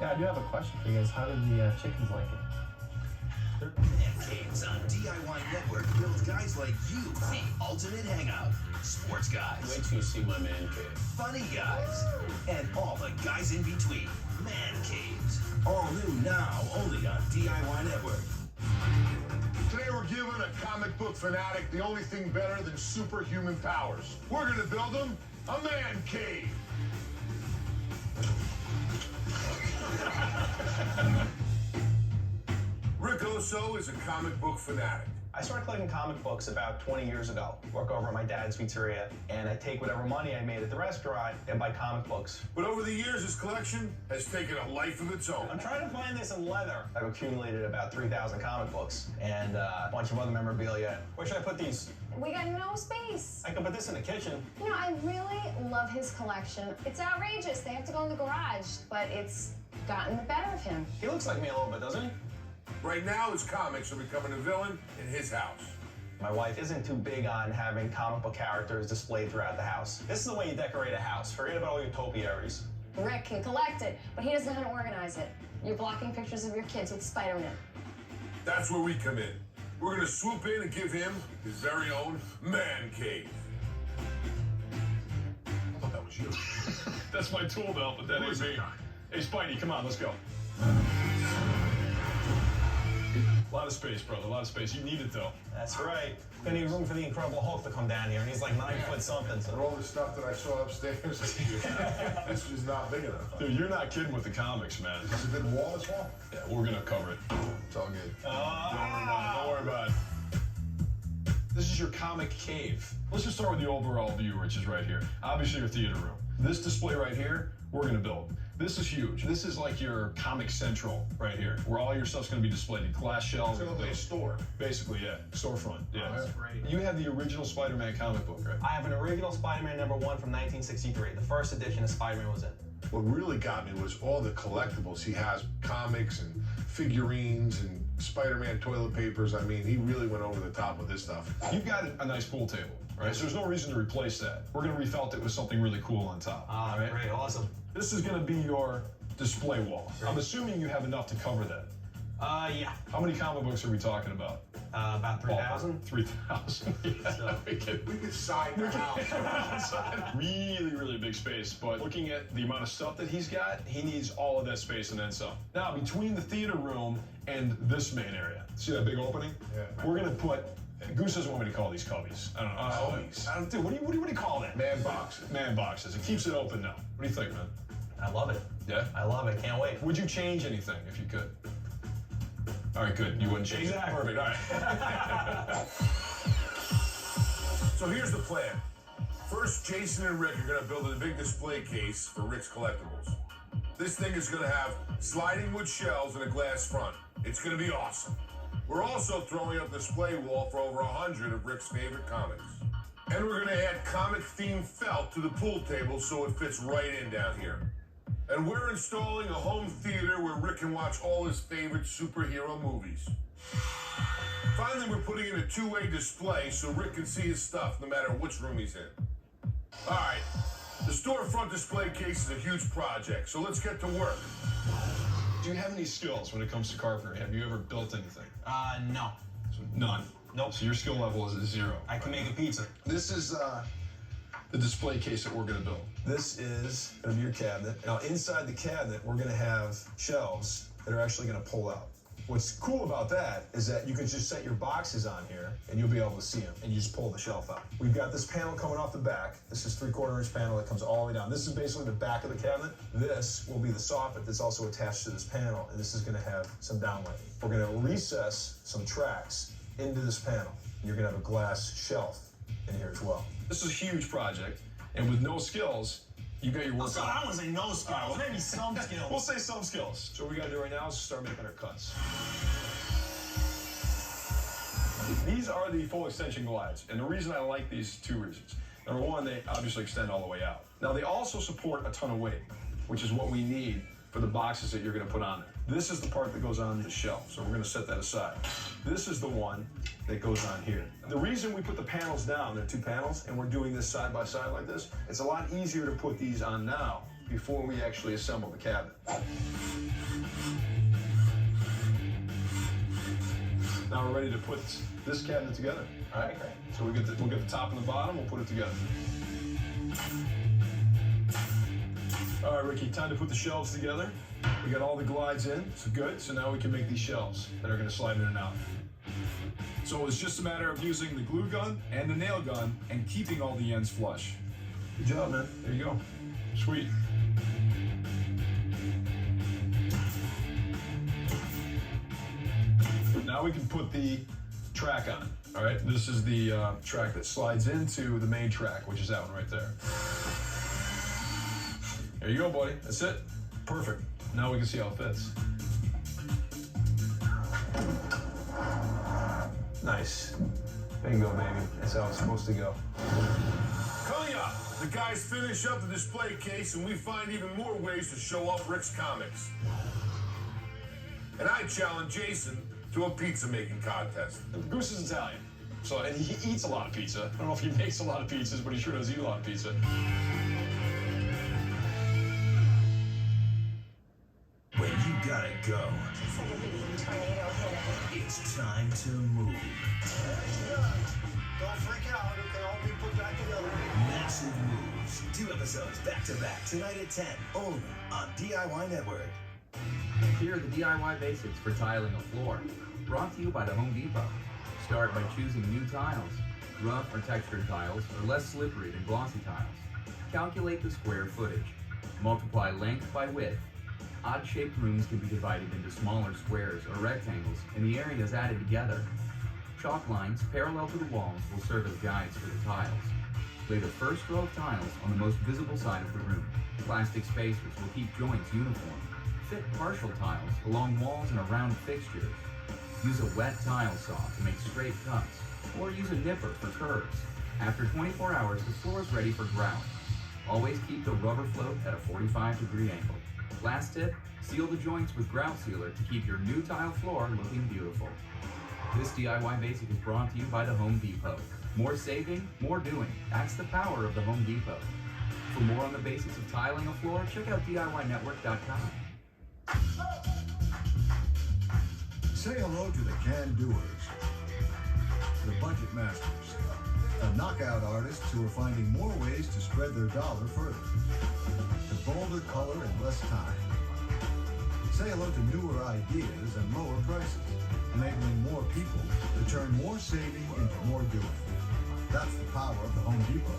Yeah, I do have a question for you guys. How did the chickens like it? Man Caves on DIY Network builds guys like you the ultimate hangout. Sports guys. Wait till you see my man cave. Funny guys. And all the guys in between. Man Caves. All new now, only on DIY Network. Today we're giving a comic book fanatic the only thing better than superhuman powers. We're gonna build him a man cave. Rick Oso is a comic book fanatic. I started collecting comic books about 20 years ago. Work over at my dad's pizzeria, and I take whatever money I made at the restaurant and buy comic books. But over the years, his collection has taken a life of its own. I'm trying to find this in leather. I've accumulated about 3,000 comic books and a bunch of other memorabilia. Where should I put these? We got no space. I could put this in the kitchen. You know, I really love his collection. It's outrageous. They have to go in the garage, but it's gotten the better of him. He looks like me a little bit, doesn't he? Right now, his comics are becoming a villain in his house. My wife isn't too big on having comic book characters displayed throughout the house. This is the way you decorate a house. Forget about all your topiaries. Rick can collect it, but he doesn't know how to organize it. You're blocking pictures of your kids with Spider-Man. That's where we come in. We're gonna swoop in and give him his very own man cave. I thought that was you. That's my tool belt, but that ain't me. Hey, Spidey, come on, let's go. A lot of space, brother, a lot of space. You need it, though. That's right. Gonna need room for the Incredible Hulk to come down here, and he's like 9 foot something. And all the stuff that I saw upstairs, this is not big enough. Dude, you're not kidding with the comics, man. Is it big wall as well? Yeah, we're gonna cover it. It's all good. Don't worry about it. This is your comic cave. Let's just start with the overall view, which is right here. Obviously, your theater room. This display right here, we're gonna build. This is huge. This is like your comic central right here, where all your stuff's gonna be displayed. Glass shelves. It's gonna be a store. Basically, yeah. Storefront, yeah. Oh, that's great. You have the original Spider-Man comic book, right? I have an original Spider-Man #1 from 1963. The first edition of Spider-Man was in. What really got me was all the collectibles. He has comics and figurines and Spider-Man toilet papers. I mean, he really went over the top with this stuff. You've got a nice pool table, right? So there's no reason to replace that. We're gonna refelt it with something really cool on top. Ah, right? great, awesome. This is gonna be your display wall. Great. I'm assuming you have enough to cover that. Yeah. How many comic books are we talking about? About 3,000. 3,000. Yeah, So- we could sign the house. Really, really big space. But looking at the amount of stuff that he's got, he needs all of that space and then some. Now, between the theater room and this main area, see that big opening? Yeah. We're gonna put. Goose doesn't want me to call these cubbies. I don't know. Cubbies? I don't do. What do you call that? Man boxes. Man boxes. It keeps it open now. What do you think, man? I love it. Yeah? I love it. Can't wait. Would you change anything if you could? All right, good. You wouldn't change Exactly. it? Perfect. All right. So here's the plan. First, Jason and Rick are gonna build a big display case for Rick's collectibles. This thing is gonna have sliding wood shelves and a glass front. It's gonna be awesome. We're also throwing up a display wall for over 100 of Rick's favorite comics. And we're gonna add comic-themed felt to the pool table so it fits right in down here. And we're installing a home theater where Rick can watch all his favorite superhero movies. Finally, we're putting in a two-way display so Rick can see his stuff no matter which room he's in. All right, the storefront display case is a huge project, so let's get to work. Do you have any skills when it comes to carpentry? Have you ever built anything? No. None. Nope. So your skill level is a 0. I can make a pizza. This is the display case that we're going to build. This is going to be your cabinet. Now, inside the cabinet, we're going to have shelves that are actually going to pull out. What's cool about that is that you can just set your boxes on here and you'll be able to see them and you just pull the shelf out. We've got this panel coming off the back. This is 3/4 inch panel that comes all the way down. This is basically the back of the cabinet. This will be the soffit that's also attached to this panel, and this is going to have some downlighting. We're going to recess some tracks into this panel. You're going to have a glass shelf in here as well. This is a huge project, and with no skills, you got your work So cut I out. don't want to say no skills. Maybe some skills. We'll say some skills. So what we got to do right now is start making our cuts. These are the full extension glides, and the reason I like these, 2 reasons. Number one, they obviously extend all the way out. Now, they also support a ton of weight, which is what we need for the boxes that you're going to put on there. This is the part that goes on the shelf, so we're going to set that aside. This is the one that goes on here. The reason we put the panels down, they're 2 panels, and we're doing this side by side like this, it's a lot easier to put these on now before we actually assemble the cabinet. Now we're ready to put this cabinet together. All right, so we'll get the top and the bottom, we'll put it together. All right, Ricky, time to put the shelves together. We got all the glides in, so good. So now we can make these shelves that are gonna slide in and out. So it was just a matter of using the glue gun and the nail gun and keeping all the ends flush. Good job, man. There you go. Sweet. Now we can put the track on. All right, this is the track that slides into the main track, which is that one right there. There you go, buddy. That's it. Perfect. Now we can see how it fits. Nice. Bingo, baby. That's how it's supposed to go. Coming up, the guys finish up the display case and we find even more ways to show off Rick's comics. And I challenge Jason to a pizza making contest. Goose is Italian, and he eats a lot of pizza. I don't know if he makes a lot of pizzas, but he sure does eat a lot of pizza. When you gotta go, It's like a big tornado hit. it's time to move. Don't freak out. It can all be put back together. Massive moves. 2 episodes back to back tonight at 10, only on DIY Network. Here are the DIY basics for tiling a floor. Brought to you by the Home Depot. Start by choosing new tiles. Rough or textured tiles are less slippery than glossy tiles. Calculate the square footage. Multiply length by width. Odd-shaped rooms can be divided into smaller squares or rectangles, and the areas added together. Chalk lines parallel to the walls will serve as guides for the tiles. Lay the first row of tiles on the most visible side of the room. Plastic spacers will keep joints uniform. Fit partial tiles along walls and around fixtures. Use a wet tile saw to make straight cuts, or use a nipper for curves. After 24 hours, the floor is ready for grout. Always keep the rubber float at a 45-degree angle. Last tip, seal the joints with grout sealer to keep your new tile floor looking beautiful. This DIY basic is brought to you by the Home Depot. More saving, more doing. That's the power of the Home Depot. For more on the basics of tiling a floor, check out DIYnetwork.com. Say hello to the can-doers, the budget masters, the knockout artists who are finding more ways to spread their dollar further, to bolder color and less time. Say hello to newer ideas and lower prices, enabling more people to turn more saving into more doing. That's the power of the Home Depot.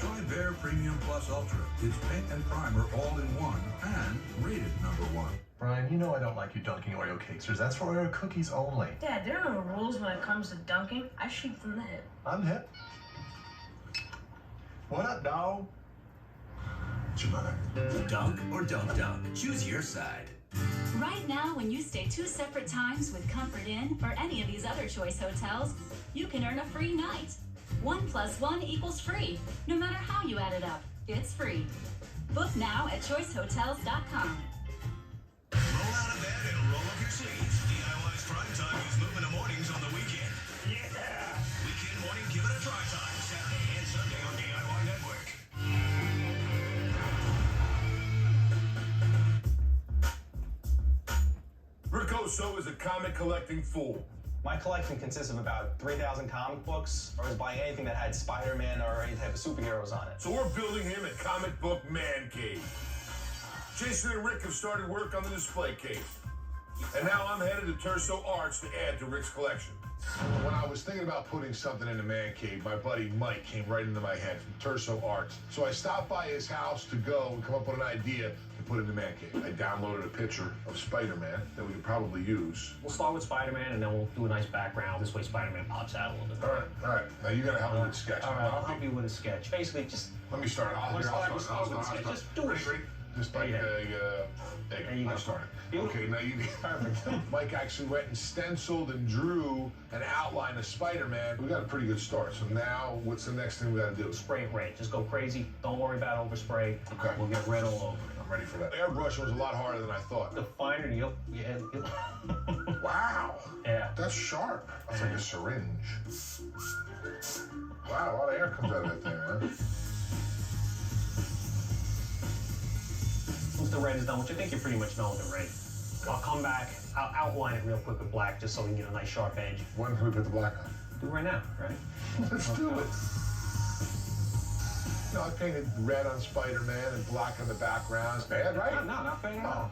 Try Bear Premium Plus Ultra. It's paint and primer all in one and rated #1. Brian, you know I don't like you dunking Oreo cakes. That's for Oreo cookies only. Dad, there are no rules when it comes to dunking. I shoot from the hip. I'm hip. What up, dog? What's your mother? Dunk or don't dunk? Choose your side. Right now, when you stay 2 separate times with Comfort Inn or any of these other Choice hotels, you can earn a free night. 1 + 1 = free. No matter how you add it up, it's free. Book now at choicehotels.com. Roll out of bed and roll up your sleeves. DIY's prime time is moving to mornings on the weekend. Yeah! Weekend morning, give it a try time. Saturday and Sunday on DIY Network. Rick Oso is a comic collecting fool. My collection consists of about 3,000 comic books. I was buying anything that had Spider-Man or any type of superheroes on it. So we're building him a comic book man cave. Jason and Rick have started work on the display case. And now I'm headed to Terso Arts to add to Rick's collection. When I was thinking about putting something in the man cave, my buddy Mike came right into my head from Terso Arts. So I stopped by his house to go and come up with an idea to put in the man cave. I downloaded a picture of Spider-Man that we could probably use. We'll start with Spider-Man, and then we'll do a nice background. This way Spider-Man pops out a little bit. All right. Now you gotta help me with the sketch. All right, I'll help you with a sketch. Basically, just... Let me start. I'll start with the sketch. Just do it. Just like there you go. I started. Okay, now you Mike actually went and stenciled and drew an outline of Spider-Man. We got a pretty good start. So now, what's the next thing we got to do? Spray and paint. Just go crazy. Don't worry about overspray. Okay. We'll get red all over. I'm ready for that. Airbrushing was a lot harder than I thought. The finer you... Yeah. Wow. Yeah. That's sharp. That's like a syringe. Wow, a lot of air comes out of that thing, man. the red is done, which I think you're pretty much done with the red, I'll come back, I'll outline it real quick with black just so we can get a nice sharp edge. When can we put the black on? Do it right now, right? Let's do it. No, I painted red on Spider-Man and black on the background. It's bad, right? No, not bad at all.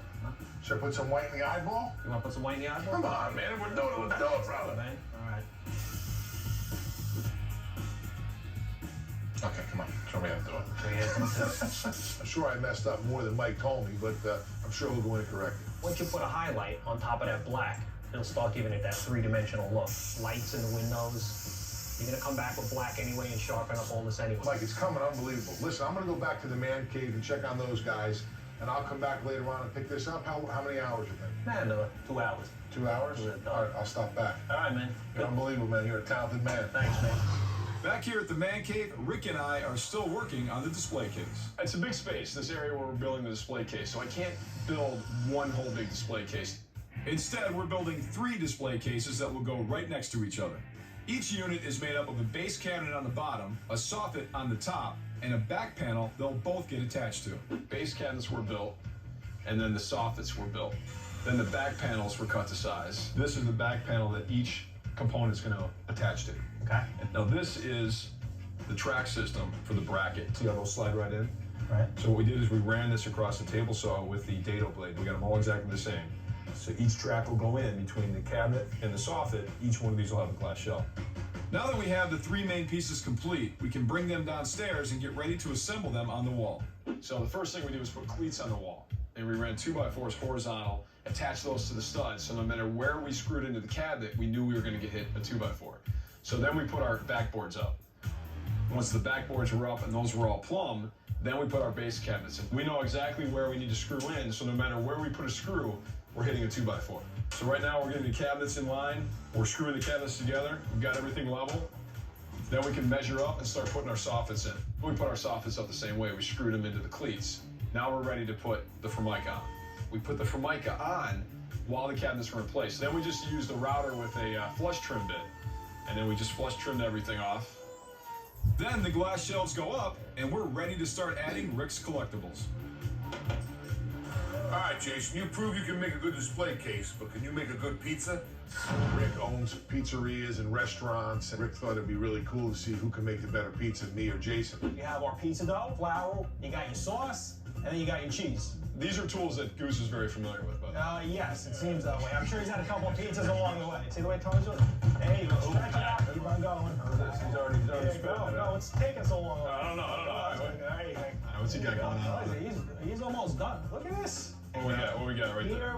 Should I put some white in the eyeball? You want to put some white in the eyeball? Come on, man. We're doing it. Let's do it, brother. Man. All right. Okay, come on. Show me how to do it. So, yeah, I'm sure I messed up more than Mike told me, but I'm sure he'll go in and correct it. once you put a highlight on top of that black, it'll start giving it that three-dimensional look. Lights in the windows. You're gonna come back with black anyway and sharpen up all this anyway. Mike, it's coming unbelievable. Listen, I'm gonna go back to the man cave and check on those guys, and I'll come back later on and pick this up. How many hours you think? Man, another 2 hours. 2 hours? All right, I'll stop back. All right, man. You're unbelievable, man. You're a talented man. Thanks, man. Back here at the Man Cave, Rick and I are still working on the display case. It's a big space, this area where we're building the display case, so I can't build one whole big display case. Instead, we're building 3 display cases that will go right next to each other. Each unit is made up of a base cabinet on the bottom, a soffit on the top, and a back panel they'll both get attached to. Base cabinets were built, and then the soffits were built. Then the back panels were cut to size. This is the back panel that each component is going to attach to. Okay. Now this is the track system for the bracket. See how those slide right in? Right. So what we did is we ran this across the table saw with the dado blade. We got them all exactly the same. So each track will go in between the cabinet and the soffit. Each one of these will have a glass shell. Now that we have the 3 main pieces complete, we can bring them downstairs and get ready to assemble them on the wall. So the first thing we did was put cleats on the wall. And we ran 2x4s horizontal, attached those to the studs. So no matter where we screwed into the cabinet, we knew we were going to get hit a 2x4. So then we put our backboards up. Once the backboards were up and those were all plumb, then we put our base cabinets in. We know exactly where we need to screw in, so no matter where we put a screw, we're hitting a 2x4. So right now we're getting the cabinets in line, we're screwing the cabinets together, we've got everything level. Then we can measure up and start putting our soffits in. We put our soffits up the same way, we screwed them into the cleats. Now we're ready to put the Formica on. We put the Formica on while the cabinets were in place. Then we just used the router with a flush trim bit. And then we just flush trimmed everything off. Then the glass shelves go up, and we're ready to start adding Rick's collectibles. All right, Jason, you prove you can make a good display case, but can you make a good pizza? Rick owns pizzerias and restaurants, and Rick thought it'd be really cool to see who can make the better pizza, me or Jason. You have our pizza dough, flour, you got your sauce, and then you got your cheese. These are tools that Goose is very familiar with, but Yes, it seems that way. I'm sure he's had a couple of pizzas along the way. See the way Tony's doing it? There you go. Stretch it out. Keep on going. he's already spit it out. No, it's taking so long. I don't know. There you go. What's he got going on? He's almost done. Look at this. What we got right there? Here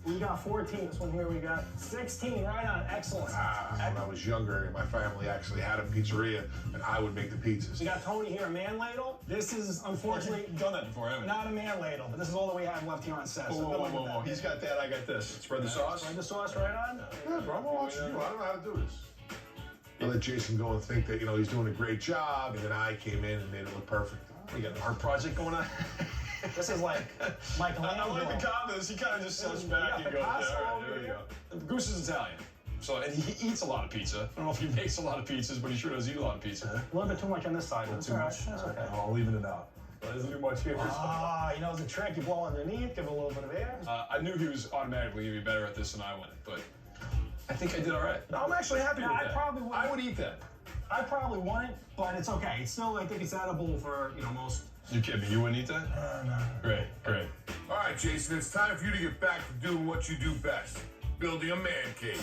we got 14. This one here we got 16. Right on. Excellent. When I was younger, my family actually had a pizzeria, and I would make the pizzas. We got Tony here, a man ladle. This is unfortunately done that before, haven't you? not a man ladle, but this is all that we have left here on set. So good luck with that. He's got that, I got this. Spread the sauce? Spread the sauce right on. Yeah, bro, I'm watching you. I don't know how to do this. I let Jason go and think that, he's doing a great job, and then I came in and made it look perfect. We got an art project going on? This is like Michelangelo. I like the confidence. He kind of just sits back and goes, yeah, all right, there we go. Goose is Italian. So, and he eats a lot of pizza. I don't know if he makes a lot of pizzas, but he sure does eat a lot of pizza. A little bit too much on this side. Too much. That's okay. I'll leave it out. But there's too much here. It's a trick. You blow underneath, give it a little bit of air. I knew he was automatically going to be better at this than I went, but I think I did all right. No, I'm actually happy with that. I would eat that. I probably want it, but it's okay. It's still, I think it's edible for, most. You kidding me? You wouldn't eat that? No. Great. All right, Jason, it's time for you to get back to doing what you do best, building a man cave.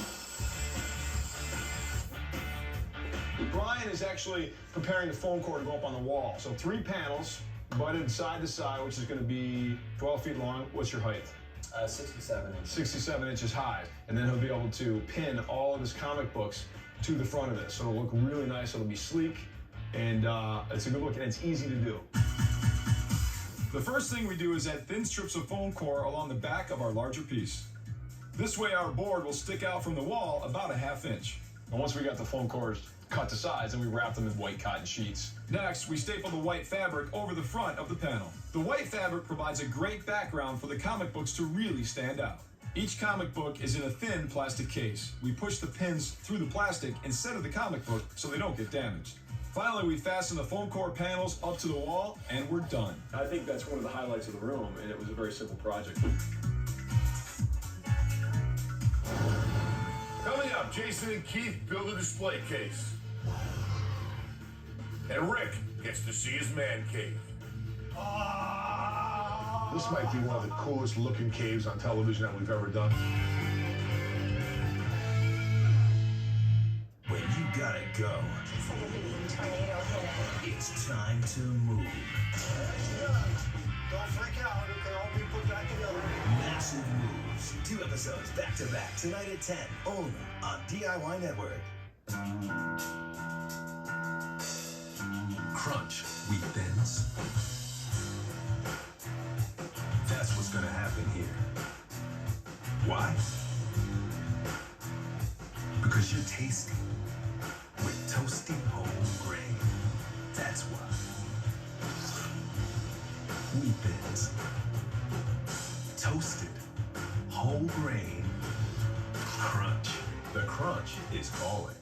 Brian is actually preparing the foam core to go up on the wall. So 3 panels, butted side to side, which is going to be 12 feet long. What's your height? 67 inches. 67 inches high. And then he'll be able to pin all of his comic books to the front of it. So it'll look really nice. It'll be sleek. And it's a good look, and it's easy to do. The first thing we do is add thin strips of foam core along the back of our larger piece. This way our board will stick out from the wall about a ½ inch. And once we got the foam cores cut to size, and we wrap them in white cotton sheets. Next, we staple the white fabric over the front of the panel. The white fabric provides a great background for the comic books to really stand out. Each comic book is in a thin plastic case. We push the pins through the plastic instead of the comic book so they don't get damaged. Finally, we fasten the foam core panels up to the wall, and we're done. I think that's one of the highlights of the room, and it was a very simple project. Coming up, Jason and Keith build a display case. And Rick gets to see his man cave. This might be one of the coolest looking caves on television that we've ever done. When you gotta go, It's like a big tornado hit. it's time to move. Don't freak out. It can all be put back together. Massive moves. 2 episodes back to back tonight at 10, only on DIY Network. Crunch, wheat thins. That's what's gonna happen here. Why? Because you're tasty with toasty whole grain. That's why. Wheat thins. Toasted whole grain crunch. The crunch is calling.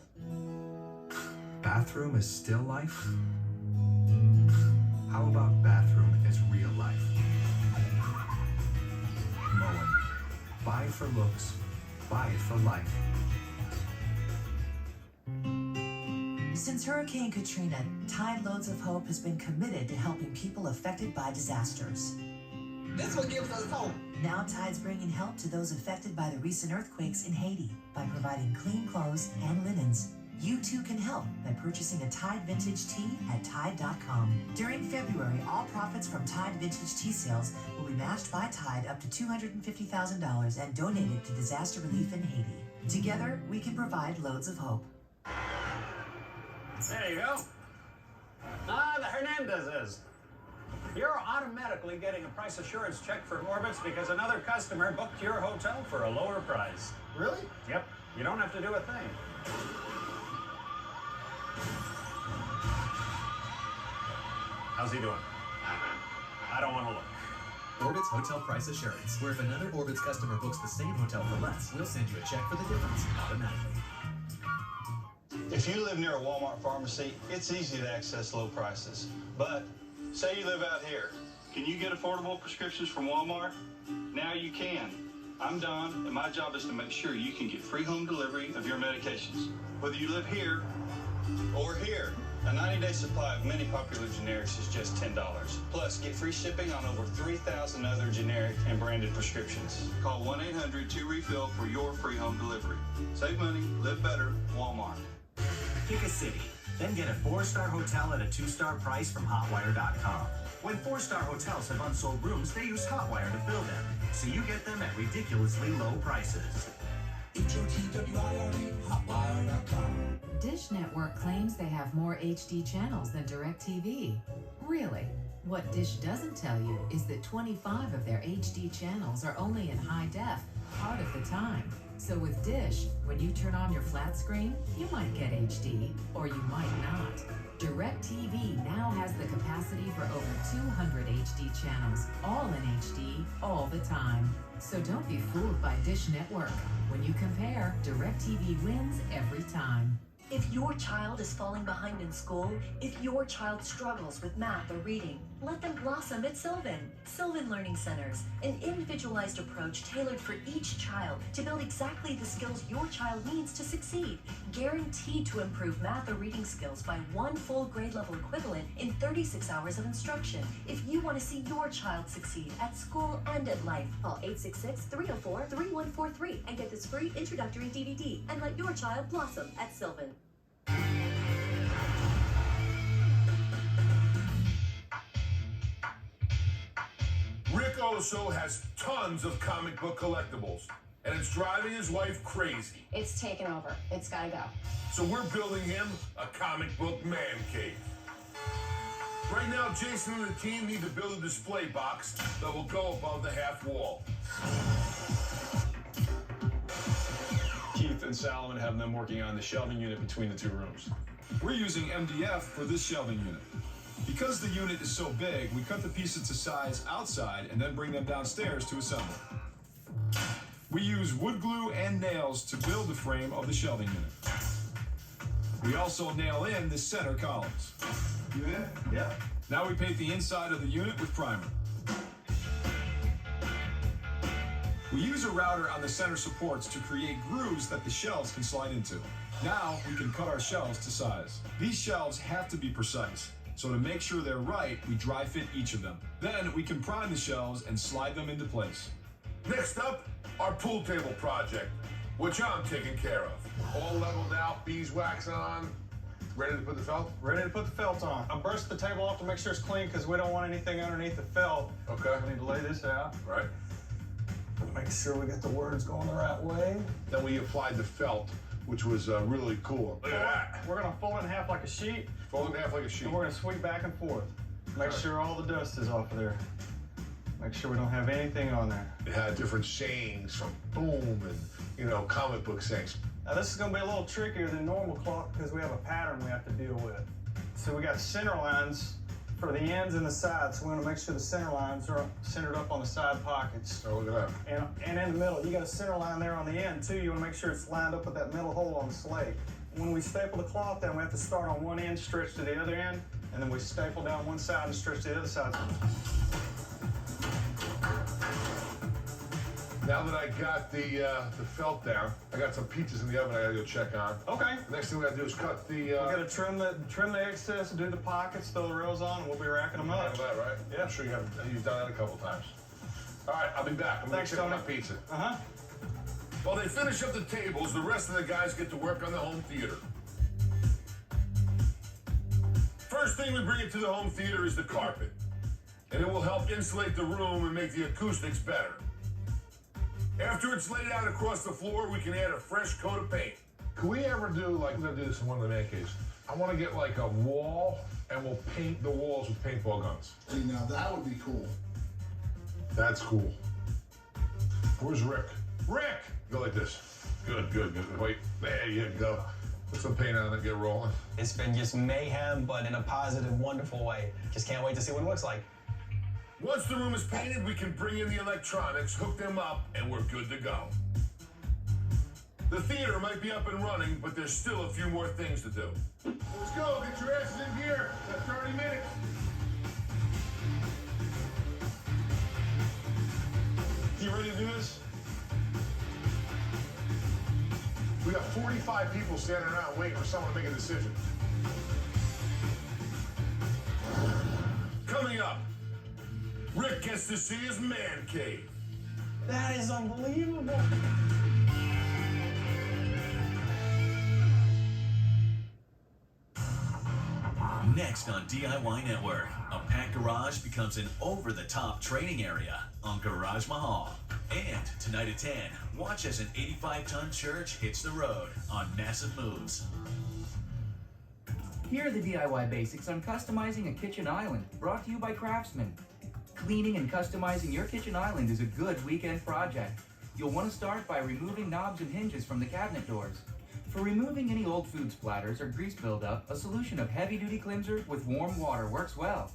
Bathroom is still life? How about bathroom is real life? Moen. Buy it for looks, buy it for life. Since Hurricane Katrina, Tide Loads of Hope has been committed to helping people affected by disasters. This one gives us hope. Now Tide's bringing help to those affected by the recent earthquakes in Haiti by providing clean clothes and linens. You too can help by purchasing a Tide Vintage Tea at Tide.com. During February, all profits from Tide Vintage Tea sales will be matched by Tide up to $250,000 and donated to disaster relief in Haiti. Together, we can provide loads of hope. There you go. The Hernandezes. You're automatically getting a price assurance check from Orbitz because another customer booked your hotel for a lower price. Really? Yep. You don't have to do a thing. How's he doing? I don't want to look. Orbitz Hotel Price Assurance, where if another Orbitz customer books the same hotel for less, we'll send you a check for the difference automatically. If you live near a Walmart pharmacy, it's easy to access low prices. But say you live out here, can you get affordable prescriptions from Walmart? Now you can. I'm Don, and my job is to make sure you can get free home delivery of your medications. Whether you live here or here, a 90-day supply of many popular generics is just $10. Plus, get free shipping on over 3,000 other generic and branded prescriptions. Call 1-800-2REFILL for your free home delivery. Save money, live better, Walmart. Pick a city, then get a 4-star hotel at a 2-star price from Hotwire.com. When 4-star hotels have unsold rooms, they use Hotwire to fill them, so you get them at ridiculously low prices. HOTWIRE, Hotwire.com. Dish Network claims they have more HD channels than DirecTV. Really? What Dish doesn't tell you is that 25 of their HD channels are only in high def part of the time. So with Dish, when you turn on your flat screen, you might get HD, or you might not. DirecTV now has the capacity for over 200 HD channels, all in HD, all the time. So don't be fooled by Dish Network. When you compare, DirecTV wins every time. If your child is falling behind in school, if your child struggles with math or reading, let them blossom at Sylvan. Sylvan Learning Centers, an individualized approach tailored for each child to build exactly the skills your child needs to succeed. Guaranteed to improve math or reading skills by 1 full grade level equivalent in 36 hours of instruction. If you want to see your child succeed at school and at life, call 866-304-3143 and get this free introductory DVD and let your child blossom at Sylvan. Rick also has tons of comic book collectibles, and it's driving his wife crazy. It's taken over. It's gotta go. So we're building him a comic book man cave. Right now, Jason and the team need to build a display box that will go above the half wall. Keith and Salomon have them working on the shelving unit between the 2 rooms. We're using MDF for this shelving unit. Because the unit is so big, we cut the pieces to size outside and then bring them downstairs to assemble. We use wood glue and nails to build the frame of the shelving unit. We also nail in the center columns. You in? Yeah. Now we paint the inside of the unit with primer. We use a router on the center supports to create grooves that the shelves can slide into. Now we can cut our shelves to size. These shelves have to be precise, so to make sure they're right, we dry fit each of them. Then we can prime the shelves and slide them into place. Next up, our pool table project, which I'm taking care of. All leveled out, beeswax on. Ready to put the felt? Ready to put the felt on. I burst the table off to make sure it's clean because we don't want anything underneath the felt. Okay. We need to lay this out. Right. Make sure we get the words going the right way. Then we applied the felt, which was really cool. Look at that. We're gonna fold it in half like a sheet. Fold it in half like a sheet. And we're gonna sweep back and forth. Make sure all the dust is off of there. Make sure we don't have anything on there. It had different sayings from Boom and, comic book sayings. Now this is gonna be a little trickier than normal clock because we have a pattern we have to deal with. So we got center lines for the ends and the sides. So we're gonna make sure the center lines are centered up on the side pockets. Oh, look at that. And in the middle, you got a center line there on the end too. You wanna make sure it's lined up with that middle hole on the slate. When we staple the cloth down, we have to start on one end, stretch to the other end, and then we staple down one side and stretch to the other side. Now that I got the felt down, I got some pizzas in the oven I gotta go check on. Okay. The next thing we gotta do is cut the... We gotta trim the excess, do the pockets, throw the rails on, and we'll be racking them up. That, right? Yeah. I'm sure you've done that a couple times. All right, I'll be back. I'm Thanks, gonna check Tony. my pizza. Uh-huh. While they finish up the tables, the rest of the guys get to work on the home theater. First thing we bring into the home theater is the carpet. And it will help insulate the room and make the acoustics better. After it's laid out across the floor, we can add a fresh coat of paint. Can we ever do, we're gonna do this in one of the man caves. I wanna get like a wall and we'll paint the walls with paintball guns. See, now that would be cool. That's cool. Where's Rick? Rick! Go like this. Good. Wait, there you go. Put some paint on it and get rolling. It's been just mayhem, but in a positive, wonderful way. Just can't wait to see what it looks like. Once the room is painted, we can bring in the electronics, hook them up, and we're good to go. The theater might be up and running, but there's still a few more things to do. Let's go, get your asses in here. That's 30 minutes. You ready to do this? We got 45 people standing around waiting for someone to make a decision. Coming up, Rick gets to see his man cave. That is unbelievable. Next on DIY Network, a packed garage becomes an over-the-top training area on Garage Mahal. And tonight at 10, watch as an 85-ton church hits the road on massive moves. Here are the DIY basics on customizing a kitchen island, brought to you by Craftsman. Cleaning and customizing your kitchen island is a good weekend project. You'll want to start by removing knobs and hinges from the cabinet doors. For removing any old food splatters or grease buildup, a solution of heavy-duty cleanser with warm water works well.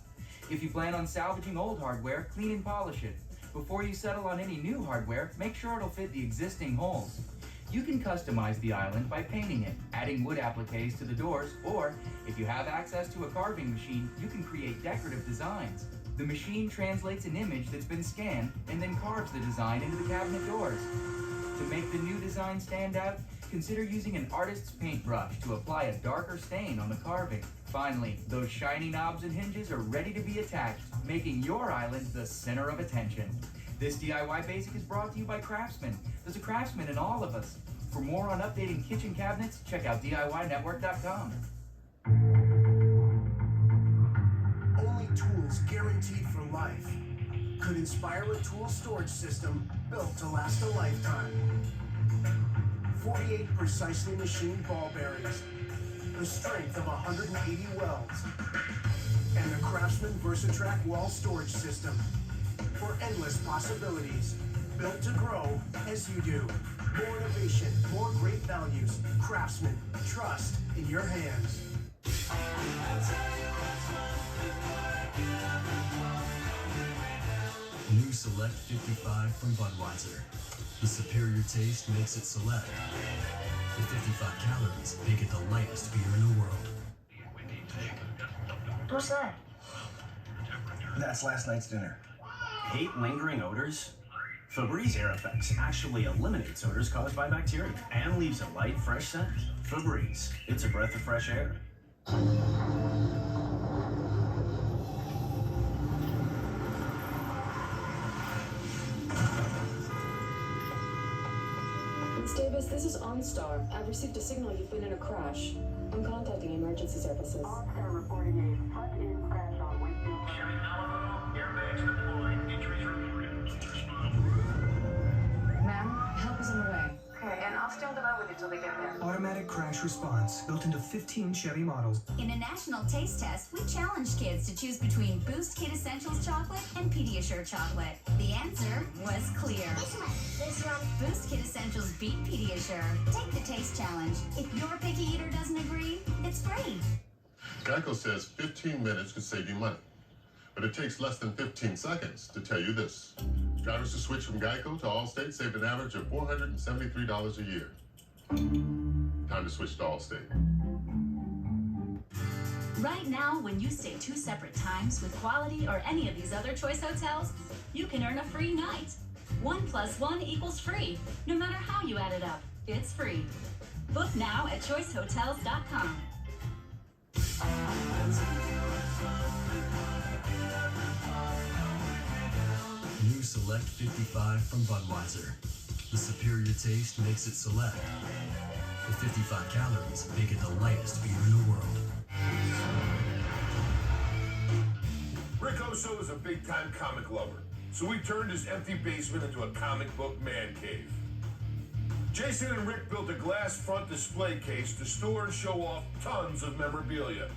If you plan on salvaging old hardware, clean and polish it. Before you settle on any new hardware, make sure it'll fit the existing holes. You can customize the island by painting it, adding wood appliques to the doors, or if you have access to a carving machine, you can create decorative designs. The machine translates an image that's been scanned and then carves the design into the cabinet doors. To make the new design stand out, consider using an artist's paintbrush to apply a darker stain on the carving. Finally, those shiny knobs and hinges are ready to be attached, making your island the center of attention. This DIY basic is brought to you by Craftsman. There's a craftsman in all of us. For more on updating kitchen cabinets, check out DIYnetwork.com. Only tools guaranteed for life could inspire a tool storage system built to last a lifetime. 48 precisely machined ball bearings, the strength of 180 welds, and the Craftsman VersaTrack wall storage system for endless possibilities, built to grow as you do. More innovation, more great values. Craftsman, trust in your hands. New Select 55 from Budweiser. The superior taste makes it select. With 55 calories, make it the lightest beer in the world. What's that? That's last night's dinner. Hate lingering odors? Febreze Air Effects actually eliminates odors caused by bacteria and leaves a light, fresh scent. Febreze, it's a breath of fresh air. Ms. Davis, this is OnStar. I've received a signal you've been in a crash. I'm contacting emergency services. OnStar reporting a front-end crash on Wakefield. Chevy Malibu, airbags deployed, injuries reported. Ma'am, help is on the way. Okay, and I'll stay on the line with you till they get there. Automatic crash response built into 15 Chevy models. In a national taste test, we challenged kids to choose between Boost Kid Essentials chocolate and Pediasure chocolate. The answer was clear. This one. Boost Kid Essentials beat Pediasure. Take the taste challenge. If your picky eater doesn't agree, it's free. Geico says 15 minutes could save you money, but it takes less than 15 seconds to tell you this. Drivers who switch from Geico to Allstate saved an average of $473 a year. Time to switch to Allstate. Right now, when you stay 2 separate times with Quality or any of these other Choice hotels, you can earn a free night. 1 + 1 equals free. No matter how you add it up, it's free. Book now at choicehotels.com. New Select 55 from Budweiser. The superior taste makes it Select. With 55 calories, make it the lightest beer in the world. Rick Oso is a big-time comic lover, so we turned his empty basement into a comic book man cave. Jason and Rick built a glass front display case to store and show off tons of memorabilia.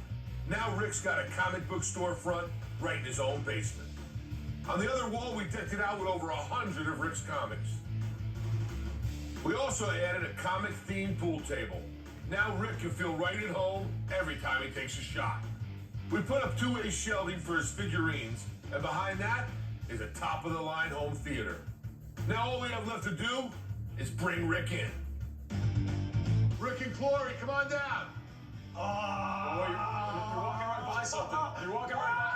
Now Rick's got a comic book storefront right in his own basement. On the other wall, we decked it out with over 100 of Rick's comics. We also added a comic-themed pool table. Now Rick can feel right at home every time he takes a shot. We put up two-way shelving for his figurines, and behind that is a top-of-the-line home theater. Now all we have left to do is bring Rick in. Rick and Glory, come on down. Oh, you're walking right by something. You're walking right by.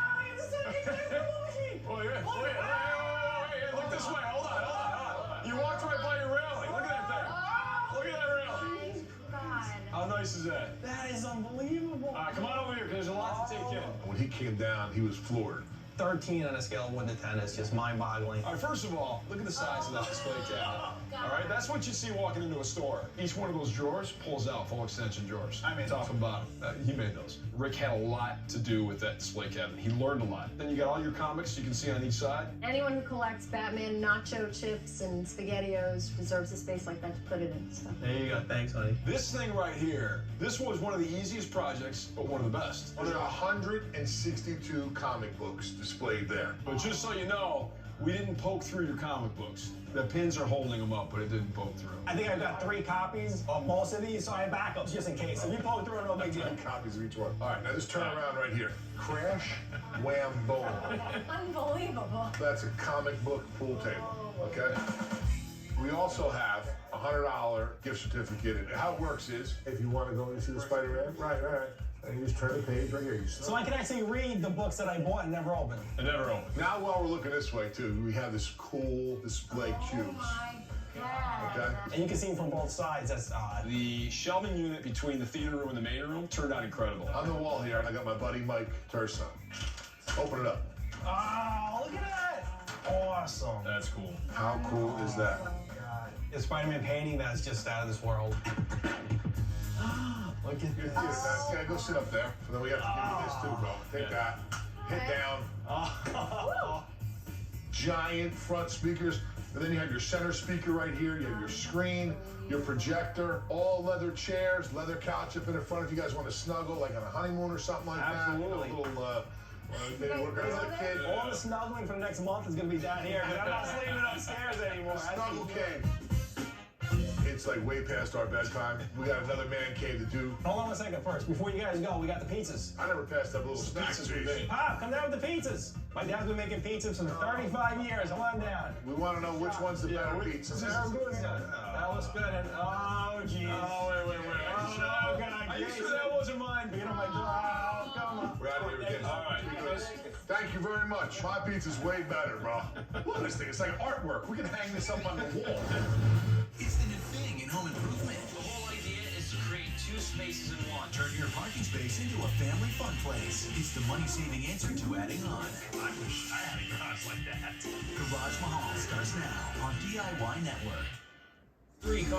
Wait, look this way. Hold on. You walked right by your railing. Look at that thing. Look at that railing. How nice is that? That is unbelievable. All right, come on over here, because there's a lot to take in. When he came down, he was floored. 13 on a scale of 1 to 10 is just mind-boggling. All right, first of all, look at the size of that display cabinet. All right, that's what you see walking into a store. Each one of those drawers pulls out full extension drawers. I mean, top and bottom. He made those. Rick had a lot to do with that display cabinet. He learned a lot. Then you got all your comics you can see on each side. Anyone who collects Batman nacho chips and SpaghettiOs deserves a space like that to put it in. So. There you go. Thanks, honey. This thing right here, this was one of the easiest projects, but one of the best. There are 162 comic books displayed there. But just so you know, we didn't poke through your comic books. The pins are holding them up, but it didn't poke through. I think I've got 3 copies of most of these, so I have backups just in case. If you poke through, no big deal. 10 copies of each one. All right, now just turn around right here. Crash, wham, boom. Unbelievable. That's a comic book pool table, okay? We also have a $100 gift certificate. And how it works is, if you want to go and see the Spider-Man, right. And you just turn the page right here. So I can actually read the books that I bought and never opened. It never opened. Now while we're looking this way too, we have this cool display cubes. Okay? And you can see them from both sides. That's odd. The shelving unit between the theater room and the main room turned out incredible. On the wall here, I got my buddy Mike Turso. Open it up. Oh, look at that. Awesome. That's cool. How cool is that? The Spider-Man painting that's just out of this world. Look at this. Yeah, go sit up there. And then we have to give you this too, bro. Take that. Hit down. Giant front speakers. And then you have your center speaker right here. You have your screen, your projector, all leather chairs, leather couch up in the front if you guys want to snuggle, like on a honeymoon or something like that. Absolutely. You know, a little, maybe work out with a kid. All the snuggling for the next month is going to be down here. I'm not sleeping upstairs anymore. The snuggle cave. It's like way past our bedtime. We got another man cave to do. Hold on a second first. Before you guys go, we got the pizzas. I never passed up little snacks, Jason. Pop, come down with the pizzas. My dad's been making pizzas for 35 years. Come on down. We want to know which one's the better pizza. That was good. And, oh, jeez. Oh, wait. Oh, God. Are you sure that wasn't mine? Beat on my door. Oh, come on. We're out of here again. All right. Thank you very much. My pizza's way better, bro. Look at this thing. It's like artwork. We can hang this up on the wall. It's the new thing in home improvement. The whole idea is to create 2 spaces in one. Turn your parking space into a family fun place. It's the money-saving answer to adding on. I wish I had a garage like that. Garage Mahal starts now on DIY Network. 3 cars.